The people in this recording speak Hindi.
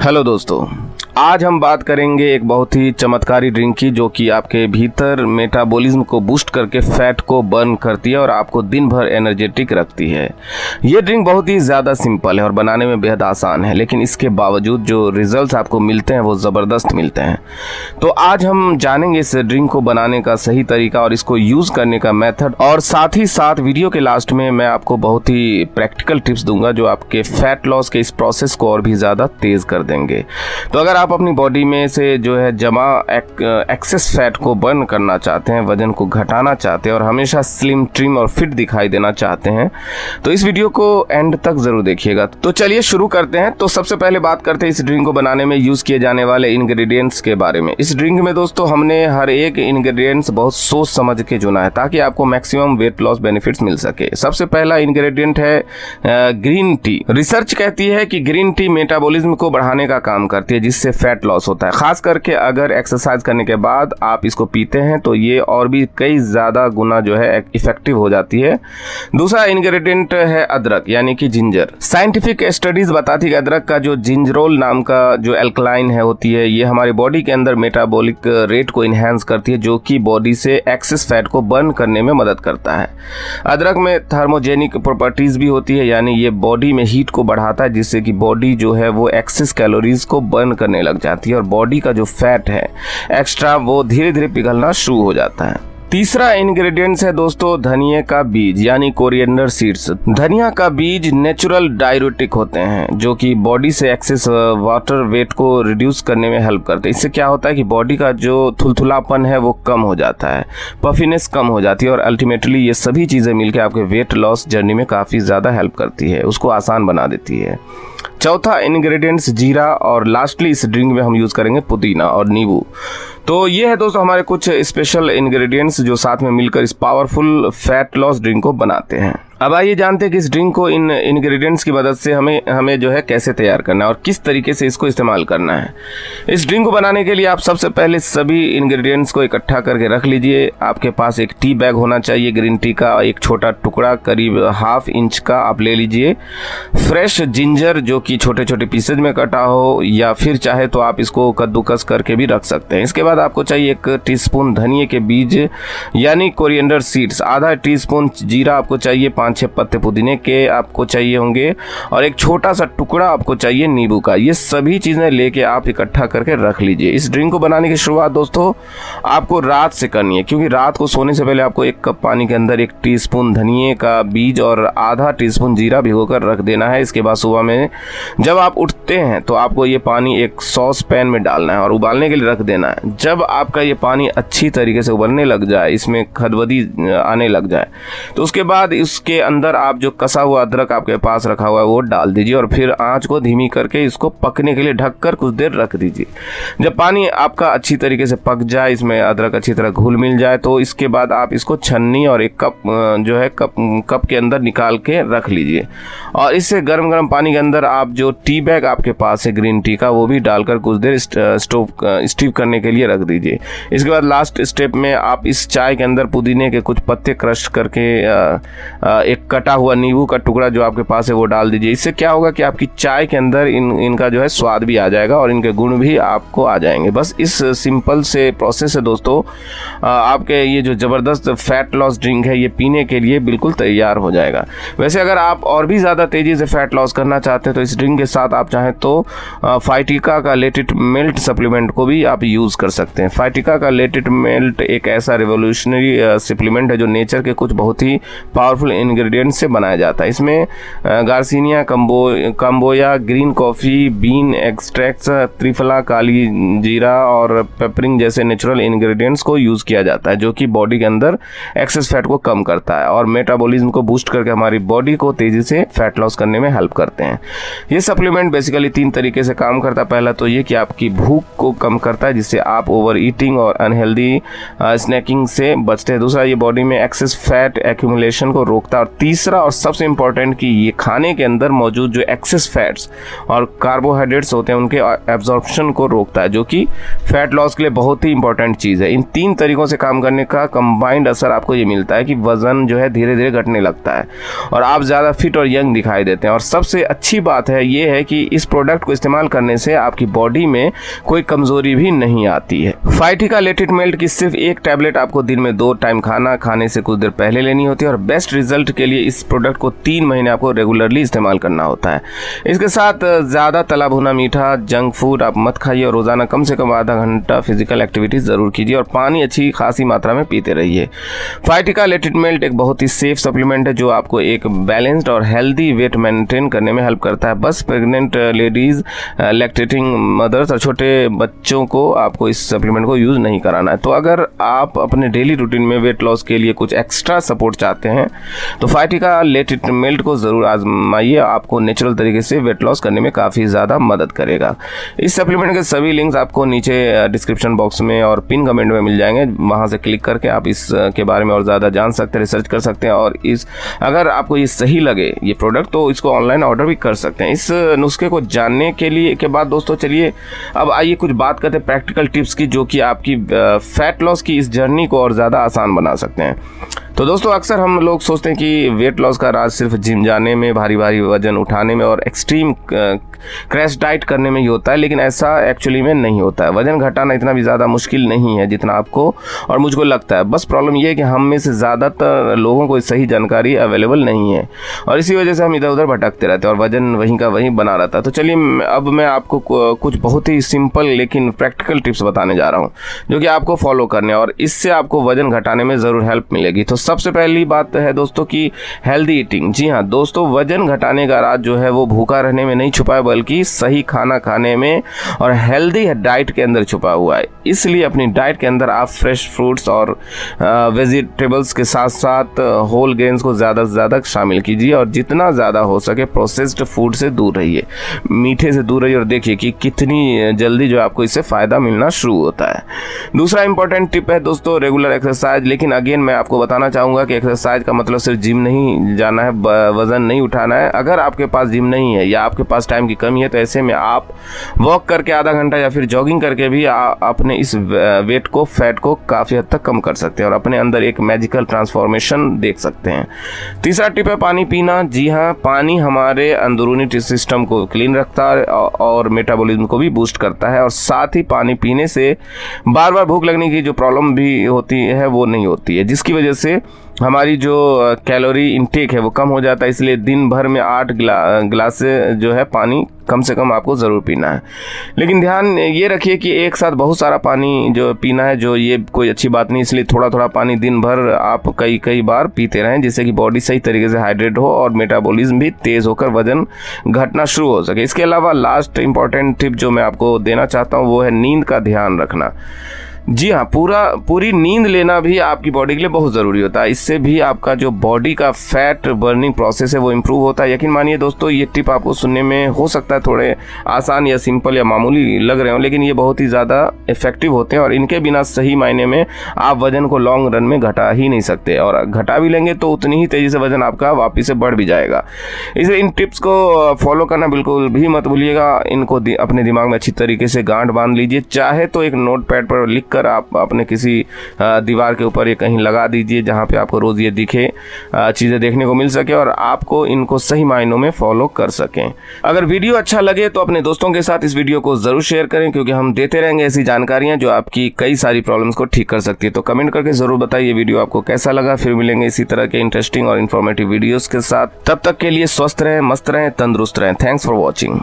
हेलो दोस्तों, आज हम बात करेंगे एक बहुत ही चमत्कारी ड्रिंक की जो कि आपके भीतर मेटाबॉलिज्म को बूस्ट करके फैट को बर्न करती है और आपको दिन भर एनर्जेटिक रखती है। ये ड्रिंक बहुत ही ज़्यादा सिंपल है और बनाने में बेहद आसान है, लेकिन इसके बावजूद जो रिजल्ट्स आपको मिलते हैं वो ज़बरदस्त मिलते हैं। तो आज हम जानेंगे इस ड्रिंक को बनाने का सही तरीका और इसको यूज़ करने का मेथड, और साथ ही साथ वीडियो के लास्ट में मैं आपको बहुत ही प्रैक्टिकल टिप्स दूंगा जो आपके फैट लॉस के इस प्रोसेस को और भी ज़्यादा तेज़ कर देंगे। तो अगर आप अपनी बॉडी में से जो है जमा एक्सेस फैट को बर्न करना चाहते हैं, वजन को घटाना चाहते हैं और हमेशा स्लिम, ट्रिम और फिट दिखाई देना चाहते हैं, तो इस वीडियो को एंड तक जरूर देखिएगा। तो चलिए शुरू करते हैं। तो सबसे पहले बात करते हैं इस ड्रिंक को बनाने में यूज किए जाने वाले इंग्रेडिएंट्स के बारे में। इस ड्रिंक में दोस्तों हमने हर एक इंग्रेडिएंट्स बहुत सोच समझ के चुना है ताकि आपको मैक्सिमम वेट लॉस बेनिफिट्स मिल सके। सबसे पहला इंग्रेडिएंट है ग्रीन टी। रिसर्च कहती है कि ग्रीन टी मेटाबॉलिज्म को बढ़ाने का काम करती है, जिससे फैट लॉस होता है। खास करके अगर एक्सरसाइज करने के बाद आप इसको पीते हैं तो ये और भी कई ज़्यादा गुना जो है इफेक्टिव हो जाती है। दूसरा इंग्रेडिएंट है अदरक यानी कि जिंजर। साइंटिफिक स्टडीज बताती है कि अदरक का जो जिंजरोल नाम का जो एल्कलाइन है होती है, ये हमारी बॉडी के अंदर मेटाबॉलिक रेट को इन्हेंस करती है, जो कि बॉडी से एक्सेस फैट को बर्न करने में मदद करता है। अदरक में थर्मोजेनिक प्रॉपर्टीज भी होती है, यानी ये बॉडी में हीट को बढ़ाता है, जिससे कि बॉडी जो है वो एक्सेस कैलोरीज को बर्न करने लग जाती है और बॉडी का जो फैट है एक्स्ट्रा वो धीरे धीरे पिघलना शुरू हो जाता है। तीसरा इंग्रेडिएंट्स है दोस्तों धनिया का बीज यानी कोरिएंडर सीड्स। धनिया का बीज नेचुरल डाययूरेटिक होते हैं जो कि बॉडी से एक्सेस वाटर वेट को रिड्यूस करने में हेल्प करते हैं। इससे क्या होता है कि बॉडी का जो थुलथुलापन है वो कम हो जाता है, पफिनेस कम हो जाती है और अल्टीमेटली ये सभी चीज़ें मिलकर आपके वेट लॉस जर्नी में काफ़ी ज़्यादा हेल्प करती है, उसको आसान बना देती है। चौथा इंग्रेडिएंट्स जीरा, और लास्टली इस ड्रिंक में हम यूज़ करेंगे पुदीना और नींबू। तो ये है दोस्तों हमारे कुछ स्पेशल इंग्रेडिएंट्स जो साथ में मिलकर इस पावरफुल फैट लॉस ड्रिंक को बनाते हैं। अब आइए जानते हैं कि इस ड्रिंक को इन इंग्रेडिएंट्स की मदद से हमें जो है कैसे तैयार करना है और किस तरीके से इसको इस्तेमाल करना है। इस ड्रिंक को बनाने के लिए आप सबसे पहले सभी इंग्रेडिएंट्स को इकट्ठा करके रख लीजिए। आपके पास एक टी बैग होना चाहिए ग्रीन टी का, एक छोटा टुकड़ा करीब 1/2 इंच का आप ले लीजिए। फ्रेश जिंजर जो कि छोटे छोटे पीसेज में कटा हो, या फिर चाहे तो आप इसको कद्दूकस करके भी रख सकते हैं। इसके बाद आपको चाहिए 1 टीस्पून धनिया के बीज यानी कोरिएंडर सीड्स, आधा टीस्पून जीरा आपको चाहिए, 5-6 पत्ते पुदीने के आपको चाहिए होंगे और एक छोटा सा टुकड़ा आपको चाहिए नींबू का। ये सभी चीज़ें लेके आप इकट्ठा करके रख लीजिए। इस ड्रिंक को बनाने की शुरुआत दोस्तों आपको रात से करनी है, क्योंकि रात को सोने से पहले आपको 1 कप पानी के अंदर 1 टीस्पून धनिया का बीज और आधा टीस्पून जीरा भिगोकर रख देना है। इसके बाद सुबह में जब आप उठते हैं तो आपको ये पानी एक सॉस पैन में डालना है और उबालने के लिए रख देना है। जब आपका ये पानी अच्छी तरीके से उबलने लग जाए, इसमें खदबदी आने लग जाए, तो उसके बाद इसके अंदर आप जो कसा हुआ अदरक आपके पास रखा हुआ है वो डाल दीजिए और फिर आंच को धीमी करके इसको पकने के लिए ढककर कुछ देर रख दीजिए। जब पानी आपका अच्छी तरीके से पक जाए, इसमें अदरक अच्छी तरह घुल मिल जाए, तो इसके बाद आप इसको छन्नी और 1 कप जो है कप के अंदर निकाल के रख लीजिए और इससे गर्म गर्म पानी के अंदर आप जो टी बैग आपके पास है ग्रीन टी का वो भी डालकर कुछ देर स्टीव करने के लिए रख दीजिए। इसके बाद लास्ट स्टेप में आप इस चाय के अंदर पुदीने के कुछ पत्ते क्रश करके एक कटा हुआ नींबू का टुकड़ा जो आपके पास है वो डाल दीजिए। इससे क्या होगा कि आपकी चाय के अंदर इनका जो है स्वाद भी आ जाएगा और इनके गुण भी आपको आ जाएंगे। बस इस सिंपल से प्रोसेस से दोस्तों आपके ये जो ज़बरदस्त फैट लॉस ड्रिंक है ये पीने के लिए बिल्कुल तैयार हो जाएगा। वैसे अगर आप और भी ज़्यादा तेज़ी से फैट लॉस करना चाहते हैं तो इस ड्रिंक के साथ आप चाहें तो फाइटिका का लेट इट मेल्ट सप्लीमेंट को भी आप यूज़ कर सकते हैं। फाइटिका का लेट इट मेल्ट एक ऐसा रिवोल्यूशनरी सप्लीमेंट है जो नेचर के कुछ बहुत ही पावरफुल इंग्रेडिएंट्स से बनाया जाता है। इसमें Garcinia cambogia, green coffee, bean extracts, triphala, काली जीरा और पेपरिंग जैसे नेचुरल इंग्रेडिएंट्स को यूज़ किया जाता है, जो कि बॉडी के अंदर एक्सेस फैट को कम करता है और मेटाबॉलिज्म को बूस्ट करके हमारी बॉडी को तेज़ी से फैट लॉस करने में हेल्प करते हैं। ये सप्लीमेंट बेसिकली 3 तरीके से काम करता है। पहला तो ये कि आपकी भूख को कम करता है, जिससे आप ओवर ईटिंग और अनहेल्दी स्नैकिंग से बचते हैं। दूसरा, ये बॉडी में एक्सेस फैट एक्यूमुलेशन को रोकता है और तीसरा और सबसे इम्पॉर्टेंट कि ये खाने के अंदर मौजूद जो एक्सेस फैट्स और कार्बोहाइड्रेट्स होते हैं उनके एब्जॉर्प्शन को रोकता है, जो कि फैट लॉस के लिए बहुत ही इंपॉर्टेंट चीज़ है। इन 3 तरीकों से काम करने का कंबाइंड असर आपको ये मिलता है कि वजन जो है धीरे धीरे घटने लगता है और आप ज़्यादा फिट और यंग दिखाई देते हैं। और सबसे अच्छी बात है ये है कि इस प्रोडक्ट को इस्तेमाल करने से आपकी बॉडी में कोई कमजोरी भी नहीं आती है। फाइटिका लेट इट मेल्ट की सिर्फ एक टैबलेट आपको दिन में 2 टाइम खाना खाने से कुछ देर पहले लेनी होती है और बेस्ट रिजल्ट के लिए इस प्रोडक्ट को 3 महीने आपको रेगुलरली इस्तेमाल करना होता है। इसके साथ ज़्यादा तला भुना मीठा जंक फूड आप मत खाइए और रोज़ाना कम से कम आधा घंटा फिजिकल एक्टिविटीज ज़रूर कीजिए और पानी अच्छी खासी मात्रा में पीते रहिए। फाइटिका लेट इट मेल्ट एक बहुत ही सेफ सप्लीमेंट है जो आपको एक बैलेंस्ड और हेल्दी वेट मेंटेन करने में हेल्प करता है। बस प्रेग्नेंट लेडीज, लैक्टेटिंग मदर्स और छोटे बच्चों को आपको इस सप्लीमेंट को यूज़ नहीं कराना है। तो अगर आप अपने डेली रूटीन में वेट लॉस के लिए कुछ एक्स्ट्रा सपोर्ट चाहते हैं तो फाइटिका लेट इट मेल्ट को ज़रूर आजमाइए, आपको नेचुरल तरीके से वेट लॉस करने में काफ़ी ज़्यादा मदद करेगा। इस सप्लीमेंट के सभी लिंक्स आपको नीचे डिस्क्रिप्शन बॉक्स में और पिन कमेंट में मिल जाएंगे, वहाँ से क्लिक करके आप इसके बारे में और ज़्यादा जान सकते हैं, रिसर्च कर सकते हैं और अगर आपको ये सही लगे ये प्रोडक्ट तो इसको ऑनलाइन ऑर्डर भी कर सकते हैं। इस नुस्खे को जानने के बाद दोस्तों चलिए अब आइए कुछ बात करते हैं प्रैक्टिकल टिप्स की, जो कि आपकी फैट लॉस की इस जर्नी को और ज़्यादा आसान बना सकते हैं। तो दोस्तों अक्सर हम लोग सोचते हैं कि वेट लॉस का राज सिर्फ जिम जाने में, भारी भारी वजन उठाने में और एक्सट्रीम क्रैश डाइट करने में ही होता है, लेकिन ऐसा एक्चुअली में नहीं होता है। वजन घटाना इतना भी ज़्यादा मुश्किल नहीं है जितना आपको और मुझको लगता है। बस प्रॉब्लम ये है कि हम में से ज़्यादातर लोगों को सही जानकारी अवेलेबल नहीं है और इसी वजह से हम इधर उधर भटकते रहते हैं और वजन वहीं का वहीं बना रहता है। तो चलिए अब मैं आपको कुछ बहुत ही सिंपल लेकिन प्रैक्टिकल टिप्स बताने जा रहा हूँ जो कि आपको फॉलो करने और इससे आपको वजन घटाने में ज़रूर हेल्प मिलेगी। तो सबसे पहली बात है दोस्तों की हेल्दी ईटिंग। जी हाँ दोस्तों, वजन घटाने का राज जो है वो भूखा रहने में नहीं छुपा है बल्कि सही खाना खाने में और हेल्दी डाइट के अंदर छुपा हुआ है। इसलिए अपनी डाइट के अंदर आप फ्रेश फ्रूट्स और वेजिटेबल्स के साथ साथ होल ग्रेन्स को ज़्यादा से ज़्यादा शामिल कीजिए और जितना ज़्यादा हो सके प्रोसेस्ड फूड से दूर रहिए, मीठे से दूर रहिए और देखिए कि कितनी जल्दी जो आपको इससे फ़ायदा मिलना शुरू होता है। दूसरा इंपॉर्टेंट टिप है दोस्तों रेगुलर एक्सरसाइज। लेकिन अगेन मैं आपको बताना चाहूँगा कि एक्सरसाइज का मतलब सिर्फ जिम नहीं जाना है, वजन नहीं उठाना है। अगर आपके पास जिम नहीं है या आपके पास टाइम की कमी है तो ऐसे में आप वॉक करके आधा घंटा या फिर जॉगिंग करके भी अपने इस वेट को, फैट को काफ़ी हद तक कम कर सकते हैं और अपने अंदर एक मैजिकल ट्रांसफॉर्मेशन देख सकते हैं। तीसरा टिप है पानी पीना। जी हाँ, पानी हमारे अंदरूनी सिस्टम को क्लीन रखता है और मेटाबॉलिज्म को भी बूस्ट करता है और साथ ही पानी पीने से बार बार भूख लगने की जो प्रॉब्लम भी होती है वो नहीं होती है, जिसकी वजह से हमारी जो कैलोरी इनटेक है वो कम हो जाता है। इसलिए दिन भर में 8 गिलास जो है पानी कम से कम आपको ज़रूर पीना है। लेकिन ध्यान ये रखिए कि एक साथ बहुत सारा पानी जो पीना है जो ये कोई अच्छी बात नहीं, इसलिए थोड़ा थोड़ा पानी दिन भर आप कई बार पीते रहें जिससे कि बॉडी सही तरीके से हाइड्रेट हो और मेटाबॉलिज्म भी तेज़ होकर वजन घटना शुरू हो सके। इसके अलावा लास्ट इंपॉर्टेंट टिप जो मैं आपको देना चाहता हूँ वो है नींद का ध्यान रखना। जी हाँ, पूरी नींद लेना भी आपकी बॉडी के लिए बहुत ज़रूरी होता है। इससे भी आपका जो बॉडी का फैट बर्निंग प्रोसेस है वो इम्प्रूव होता है। यकीन मानिए दोस्तों, ये टिप आपको सुनने में हो सकता है थोड़े आसान या सिंपल या मामूली लग रहे हो, लेकिन ये बहुत ही ज़्यादा इफेक्टिव होते हैं और इनके बिना सही मायने में आप वजन को लॉन्ग रन में घटा ही नहीं सकते और घटा भी लेंगे तो उतनी ही तेज़ी से वजन आपका वापस से बढ़ भी जाएगा। इसलिए इन टिप्स को फॉलो करना बिल्कुल भी मत भूलिएगा। इनको अपने दिमाग में अच्छी तरीके से गांठ बांध लीजिए। चाहे तो एक नोट पैड पर लिख कर आप अपने किसी दीवार के ऊपर ये कहीं लगा दीजिए जहाँ पे आपको रोज़ ये दिखे, चीज़ें देखने को मिल सके और आपको इनको सही मायनों में फॉलो कर सकें। अगर वीडियो अच्छा लगे तो अपने दोस्तों के साथ इस वीडियो को ज़रूर शेयर करें, क्योंकि हम देते रहेंगे ऐसी जानकारियाँ जो आपकी कई सारी प्रॉब्लम्स को ठीक कर सकती है। तो कमेंट करके ज़रूर बताइए वीडियो आपको कैसा लगा। फिर मिलेंगे इसी तरह के इंटरेस्टिंग और इन्फॉर्मेटिव वीडियोज़ के साथ। तब तक के लिए स्वस्थ रहें, मस्त रहें, तंदुरुस्त रहें। Thanks for watching.